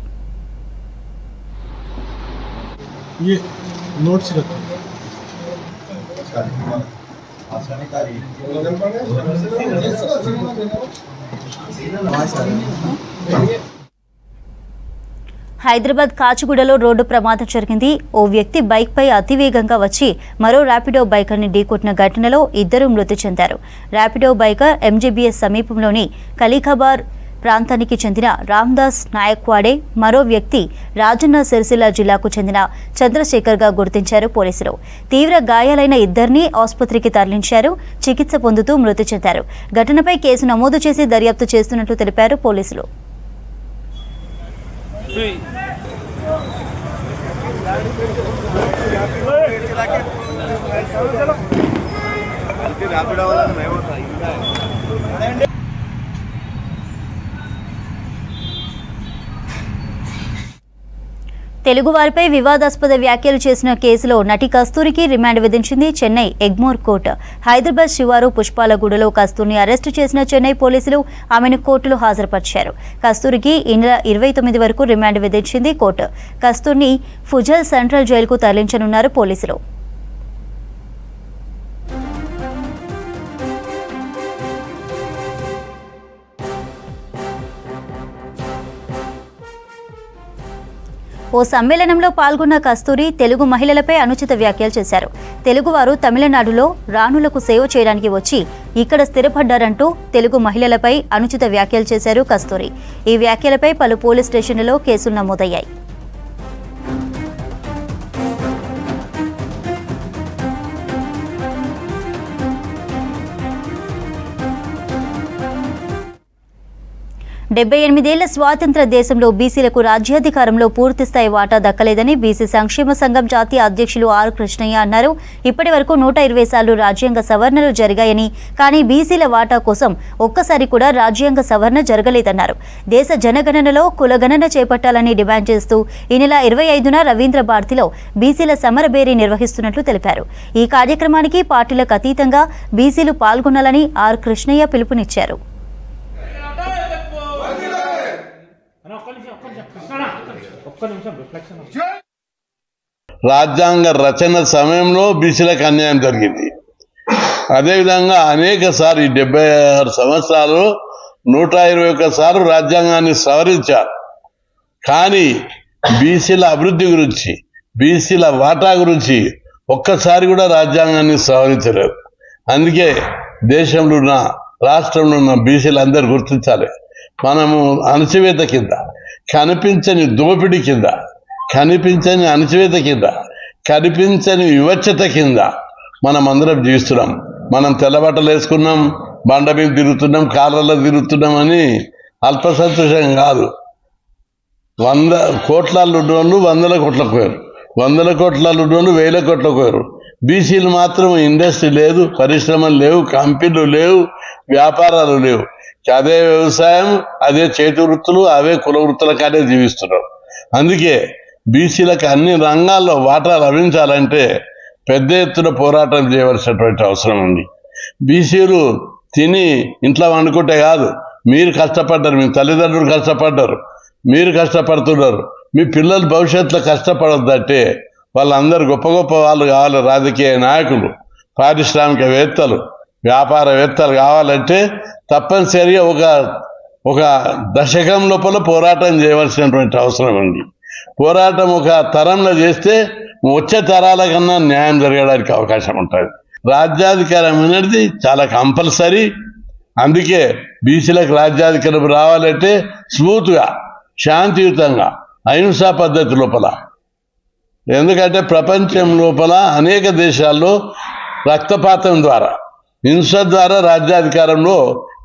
హైదరాబాద్ కాచిగూడలో రోడ్డు ప్రమాదం జరిగింది. ఓ వ్యక్తి బైక్పై అతివేగంగా వచ్చి మరో ర్యాపిడో బైకర్ని ఢీకొట్టిన ఘటనలో 2 మృతి చెందారు. ర్యాపిడో బైకర్ MGBS సమీపంలోని కలీఖబార్ ప్రాంతానికి చెందిన రామ్దాస్ నాయక్వాడే, మరో వ్యక్తి రాజన్న సిరిసిల్ల జిల్లాకు చెందిన చంద్రశేఖర్గా గుర్తించారు పోలీసులు. తీవ్ర గాయాలైన 2ని ఆసుపత్రికి తరలించారు. చికిత్స పొందుతూ మృతి చెందారు. ఘటనపై కేసు నమోదు చేసి దర్యాప్తు చేస్తున్నట్లు తెలిపారు పోలీసులు. తెలుగువారిపై వివాదాస్పద వ్యాఖ్యలు చేసిన కేసులో నటి కస్తూరికి రిమాండ్ విధించింది చెన్నై ఎగ్మోర్ కోర్టు. హైదరాబాద్ శివారు పుష్పాలగూడలో కస్తూరిని అరెస్టు చేసిన చెన్నై పోలీసులు ఆమెను కోర్టులో హాజరుపరిచారు. కస్తూరికి ఈ నెల 29 వరకు రిమాండ్ విధించింది కోర్టు. కస్తూరిని ఫుజల్ సెంట్రల్ జైలుకు తరలించనున్నారు పోలీసులు. ఓ సమ్మేళనంలో పాల్గొన్న కస్తూరి తెలుగు మహిళలపై అనుచిత వ్యాఖ్యలు చేశారు. తెలుగువారు తమిళనాడులో రాణులకు సేవ చేయడానికి వచ్చి ఇక్కడ స్థిరపడ్డారంటూ తెలుగు మహిళలపై అనుచిత వ్యాఖ్యలు చేశారు కస్తూరి. ఈ వ్యాఖ్యలపై పలు పోలీస్ స్టేషన్లలో కేసులు నమోదయ్యాయి. డెబ్బై 78 ఏళ్ల స్వాతంత్ర దేశంలో బీసీలకు రాజ్యాధికారంలో పూర్తిస్థాయి వాటా దక్కలేదని బీసీ సంక్షేమ సంఘం జాతీయ అధ్యక్షులు ఆర్ కృష్ణయ్య అన్నారు. ఇప్పటి వరకు 120 సార్లు రాజ్యాంగ సవరణలు జరిగాయని, కానీ బీసీల వాటా కోసం ఒక్కసారి కూడా రాజ్యాంగ సవరణ జరగలేదన్నారు. దేశ జనగణనలో కులగణన చేపట్టాలని డిమాండ్ చేస్తూ ఈ నెల 25న రవీంద్ర భారతిలో బీసీల సమరబేరీ నిర్వహిస్తున్నట్లు తెలిపారు. ఈ కార్యక్రమానికి పార్టీలకు అతీతంగా బీసీలు పాల్గొనాలని ఆర్ కృష్ణయ్య పిలుపునిచ్చారు. రాజ్యాంగ రచన సమయంలో బీసీలకు అన్యాయం జరిగింది. అదేవిధంగా అనేక సార్లు 76 సంవత్సరాలు 121 సార్లు రాజ్యాంగాన్ని సవరించారు. కానీ బీసీల అభివృద్ధి గురించి, బీసీల వాటా గురించి ఒక్కసారి కూడా రాజ్యాంగాన్ని సవరించలేదు. అందుకే దేశంలో ఉన్న, రాష్ట్రంలో ఉన్న బీసీలందరూ గుర్తించాలి, మనము అణచివేత కింద, కనిపించని దోపిడీ కింద, కనిపించని అణచివేత కింద, కనిపించని వివక్షత కింద మనం అందరం జీవిస్తున్నాం. మనం తెల్లబట్టలు వేసుకున్నాం, బండ మీద తిరుగుతున్నాం, కార్లలో తిరుగుతున్నాం అని అల్ప సంతోషం కాదు. 100 కోట్లలో ఉన్నోళ్ళు 100 కోట్లకు పోయారు, 100 కోట్లలో ఉన్నోళ్ళు 1000 కోట్లకు పోయారు. బీసీలు మాత్రం ఇండస్ట్రీ లేదు, పరిశ్రమలు లేవు, కంపెనీలు లేవు, వ్యాపారాలు లేవు. అదే వ్యవసాయం, అదే చేతి వృత్తులు, అవే కుల వృత్తులకానే జీవిస్తున్నారు. అందుకే బీసీలకు అన్ని రంగాల్లో వాటా లభించాలంటే పెద్ద ఎత్తున పోరాటం చేయవలసినటువంటి అవసరం ఉంది. బీసీలు తిని ఇంట్లో వండుకుంటే కాదు, మీరు కష్టపడ్డారు, మీ తల్లిదండ్రులు కష్టపడ్డారు, మీరు కష్టపడుతున్నారు, మీ పిల్లలు భవిష్యత్తులో కష్టపడొద్దంటే వాళ్ళందరూ గొప్ప గొప్ప వాళ్ళు కావాలి. రాజకీయ నాయకులు, పారిశ్రామికవేత్తలు, వ్యాపారవేత్తలు కావాలంటే తప్పనిసరిగా ఒక దశకం లోపల పోరాటం చేయవలసినటువంటి అవసరం ఉంది. పోరాటం ఒక తరంలో చేస్తే వచ్చే తరాల కన్నా న్యాయం జరగడానికి అవకాశం ఉంటుంది. రాజ్యాధికారం అనేది చాలా కంపల్సరీ. అందుకే బీసీలకు రాజ్యాధికారం రావాలంటే స్మూత్గా, శాంతియుతంగా, అహింసా పద్ధతి లోపల. ఎందుకంటే ప్రపంచం లోపల అనేక దేశాల్లో రక్తపాతం ద్వారా, హింస ద్వారా రాజ్యాధికారంలో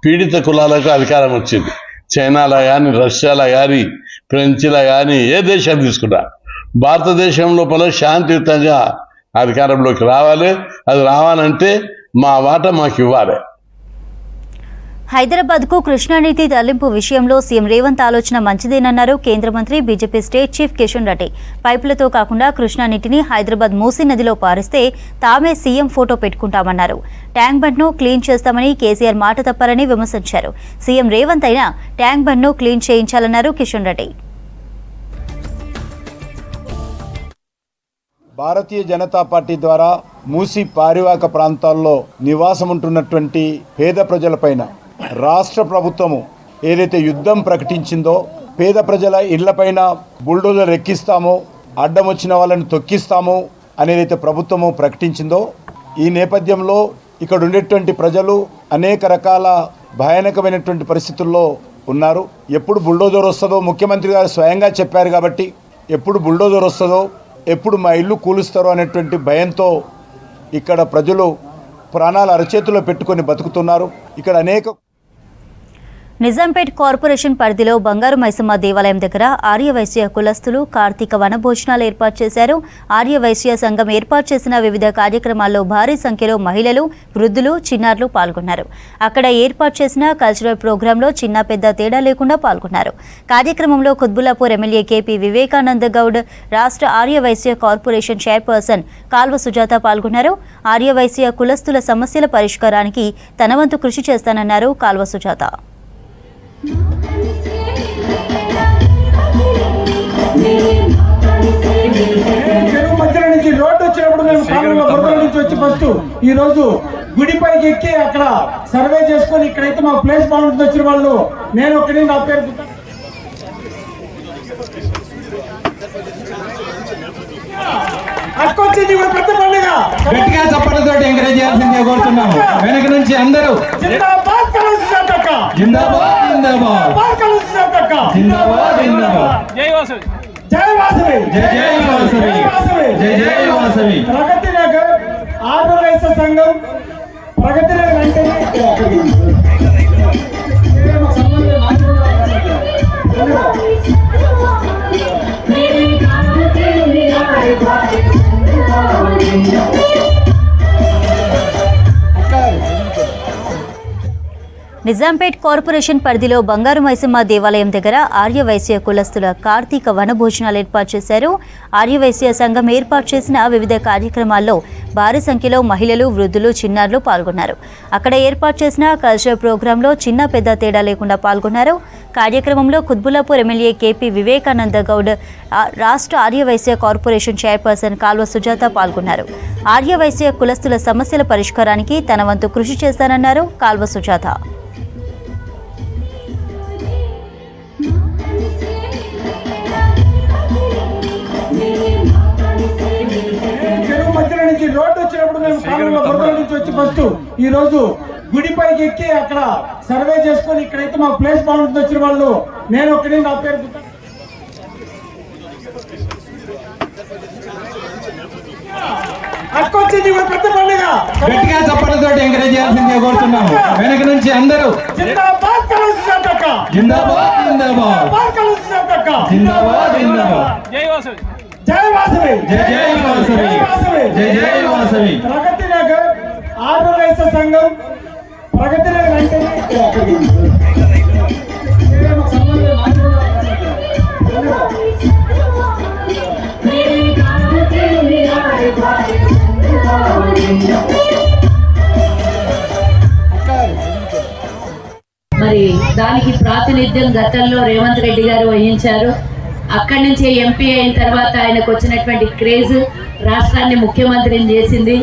పీడిత కులాలకు అధికారం వచ్చింది. చైనాలో కానీ, రష్యాలో కానీ, ఫ్రెంచ్లో కానీ, ఏ దేశం తీసుకున్నా భారతదేశం లోపల శాంతియుతంగా అధికారంలోకి రావాలి. అది రావాలంటే మా వాటా మాకు ఇవ్వాలి. హైదరాబాద్కు కృష్ణానది తరలింపు విషయంలో సీఎం రేవంత్ ఆలోచన మంచిదేనన్నారు కేంద్ర మంత్రి BJP state chief Kishan Reddy. పైపులతో కాకుండా కృష్ణానదిని హైదరాబాద్ మూసీ నదిలో పారిస్తే తామే సీఎం ఫోటో పెట్టుకుంటామన్నారు. ట్యాంక్ బండ్ను క్లీన్ చేస్తామని కేసీఆర్ మాట తప్పారని విమర్శించారు. సీఎం రేవంత్ అయినా ట్యాంక్ బండ్ను క్లీన్ చేయించాలన్నారు కిషన్ రెడ్డి. భారతీయ జనతా పార్టీ ద్వారా మూసీ పారివాహక ప్రాంతాల్లో నివాసం ఉంటున్నటువంటి పేద ప్రజలపైన రాష్ట్ర ప్రభుత్వము ఏదైతే యుద్ధం ప్రకటించిందో, పేద ప్రజల ఇళ్లపైన బుల్డోజర్ ఎక్కిస్తామో, అడ్డం వచ్చిన వాళ్ళని తొక్కిస్తాము అనేదైతే ప్రభుత్వము ప్రకటించిందో, ఈ నేపథ్యంలో ఇక్కడ ఉండేటువంటి ప్రజలు అనేక రకాల భయానకమైనటువంటి పరిస్థితుల్లో ఉన్నారు. ఎప్పుడు బుల్డోజర్ వస్తుందో ముఖ్యమంత్రి గారు స్వయంగా చెప్పారు కాబట్టి, ఎప్పుడు బుల్డోజర్ వస్తుందో, ఎప్పుడు మా ఇల్లు కూలుస్తారో అనేటువంటి భయంతో ఇక్కడ ప్రజలు ప్రాణాలు అరచేతిలో పెట్టుకొని బతుకుతున్నారు. ఇక్కడ అనేక నిజాంపేట్ కార్పొరేషన్ పరిధిలో బంగారు మైసమ్మ దేవాలయం దగ్గర ఆర్యవైశ్య కులస్తులు కార్తీక వనభోజనాలు ఏర్పాటు చేశారు. ఆర్యవైశ్య సంఘం ఏర్పాటు చేసిన వివిధ కార్యక్రమాల్లో భారీ సంఖ్యలో మహిళలు, వృద్ధులు, చిన్నారులు పాల్గొన్నారు. అక్కడ ఏర్పాటు చేసిన కల్చరల్ ప్రోగ్రాంలో చిన్న పెద్ద తేడా లేకుండా పాల్గొన్నారు. కార్యక్రమంలో కుత్బుల్లాపూర్ ఎమ్మెల్యే కేపీ వివేకానంద గౌడ్, రాష్ట్ర ఆర్యవైశ్య కార్పొరేషన్ చైర్పర్సన్ కాల్వ సుజాత పాల్గొన్నారు. ఆర్యవైశ్య కులస్తుల సమస్యల పరిష్కారానికి తన వంతు కృషి చేస్తానన్నారు కాల్వ సుజాత. చెరువు మధ్యలో నుంచి రోడ్డు వచ్చినప్పుడు మేము కాలంలో బుర్ర నుంచి వచ్చి ఫస్ట్ ఈ రోజు గుడిపైకి ఎక్కి అక్కడ సర్వే చేసుకొని ఇక్కడైతే మాకు ప్లేస్ బాగుంటుంది వచ్చిన వాళ్ళు నేను ఒకటి నా పేరు అక్కొచ్చింది పెద్ద పండుగ గట్టిగా చప్పట్లతో ఎంకరేజ్ చేయాల్సిందిగా కోరుతున్నాము. వెనక నుంచి అందరూ జిందాబాద్ కలసి జాతక, జిందాబాద్ జిందాబాద్ కలసి జాతక, జిందాబాద్ జిందాబాద్, జై వాసవి, జై వాసవి, జై జై వాసవి, జై జై వాసవి. ప్రగతి నగర్ ఆర్యవైశ్య సంఘం ప్రగతి నగర్ అంటేనే నిజాంపేట్ కార్పొరేషన్ పరిధిలో బంగారు మైసమ్మ దేవాలయం దగ్గర ఆర్యవైశ్య కులస్తుల కార్తీక వనభోజనాలు ఏర్పాటు చేశారు. ఆర్యవైశ్య సంఘం ఏర్పాటు చేసిన వివిధ కార్యక్రమాల్లో భారీ సంఖ్యలో మహిళలు, వృద్ధులు, చిన్నారులు పాల్గొన్నారు. అక్కడ ఏర్పాటు చేసిన కల్చరల్ ప్రోగ్రాంలో చిన్న పెద్ద తేడా లేకుండా పాల్గొన్నారు. కార్యక్రమంలో కుత్బుల్లాపూర్ ఎమ్మెల్యే కేపీ వివేకానంద గౌడ్, రాష్ట్ర ఆర్యవైశ్య కార్పొరేషన్ చైర్పర్సన్ కాల్వ సుజాత పాల్గొన్నారు. ఆర్యవైశ్య కులస్తుల సమస్యల పరిష్కారానికి తన వంతు కృషి చేస్తానన్నారు కాల్వ సుజాత. చెరువు మధ్యలో నుంచి రోడ్డు వచ్చినప్పుడు మేము కాలంలో బుర్ర నుంచి వచ్చి ఫస్ట్ ఈ రోజు గుడిపైకి ఎక్కి అక్కడ సర్వే చేసుకొని ఇక్కడైతే మాకు ప్లేస్ బాగుంటుంది వచ్చిన వాళ్ళు నేను ఒకటి నా పేరు అక్కొచ్చింది పెద్ద పండుగ గట్టిగా చప్పట్లతో ఎంకరేజ్ చేయాల్సిందిగా కోరుతున్నాము. వెనక నుంచి అందరూ జిందాబాద్ కలసి జాతక, జిందాబాద్ జిందాబాద్ కలసి జాతక, జిందాబాద్ జిందాబాద్, జై వాసవి, జై వాసవి, జై జై వాసవి, జై జై వాసవి. ప్రగతి నగర్ ఆర్యవైశ్య సంఘం ప్రగతి నగర్ అంటేనే మరి దానికి ప్రాతినిధ్యం గతంలో రేవంత్ రెడ్డి గారు వహించారు. అక్కడి నుంచి ఎంపీ అయిన తర్వాత ఆయనకు వచ్చినటువంటి క్రేజ్ రాష్ట్రాన్ని ముఖ్యమంత్రిని చేసింది.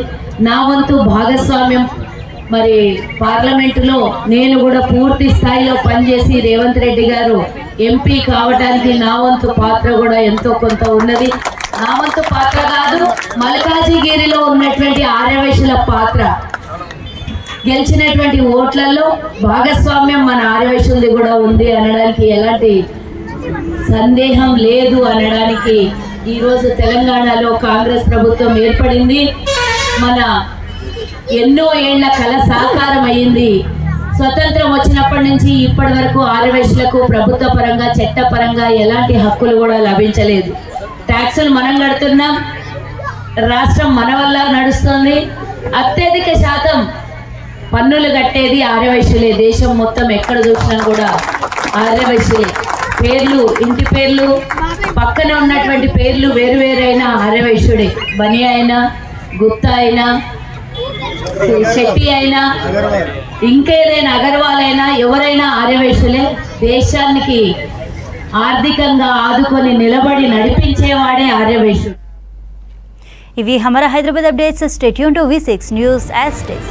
నా వంతు భాగస్వామ్యం మరి పార్లమెంటులో నేను కూడా పూర్తి స్థాయిలో పనిచేసి రేవంత్ రెడ్డి గారు ఎంపీ కావడానికి నా వంతు పాత్ర కూడా ఎంతో కొంత ఉన్నది. నా వంతు పాత్ర కాదు, మల్కాజిగిరిలో ఉన్నటువంటి ఆర్యవైశ్యుల పాత్ర. గెలిచినటువంటి ఓట్లలో భాగస్వామ్యం మన ఆర్యవైశ్యులది కూడా ఉంది అనడానికి ఎలాంటి సందేహం లేదు అనడానికి ఈరోజు తెలంగాణలో కాంగ్రెస్ ప్రభుత్వం ఏర్పడింది. మన ఎన్నో ఏళ్ల కళ సాకారం అయ్యింది. స్వతంత్రం వచ్చినప్పటి నుంచి ఇప్పటి వరకు ఆర్యవైశ్యులకు ప్రభుత్వ పరంగా చట్టపరంగా ఎలాంటి హక్కులు కూడా లభించలేదు. ట్యాక్సులు మనం కడుతున్నాం, రాష్ట్రం మన వల్ల నడుస్తుంది. అత్యధిక శాతం పన్నులు కట్టేది ఆర్యవైశ్యులే. దేశం మొత్తం ఎక్కడ చూసినా కూడా ఆర్యవైశ్యులే. పేర్లు, ఇంటి పేర్లు పక్కన ఉన్నటువంటి పేర్లు వేరువేరైనా ఆర్యవైశ్యుడే. బని అయినా, గుప్తా అయినా, శెట్టి అయినా, ఇంకేదైనా అగర్వాల్ అయినా, ఎవరైనా ఆర్యవైశ్యులే. దేశానికి ఆర్థికంగా ఆదుకొని నిలబడి నడిపించేవాడే ఆర్యవైశ్యుడు. ఇవి Hamara Hyderabad updates. Stay tuned to V6 news as it is.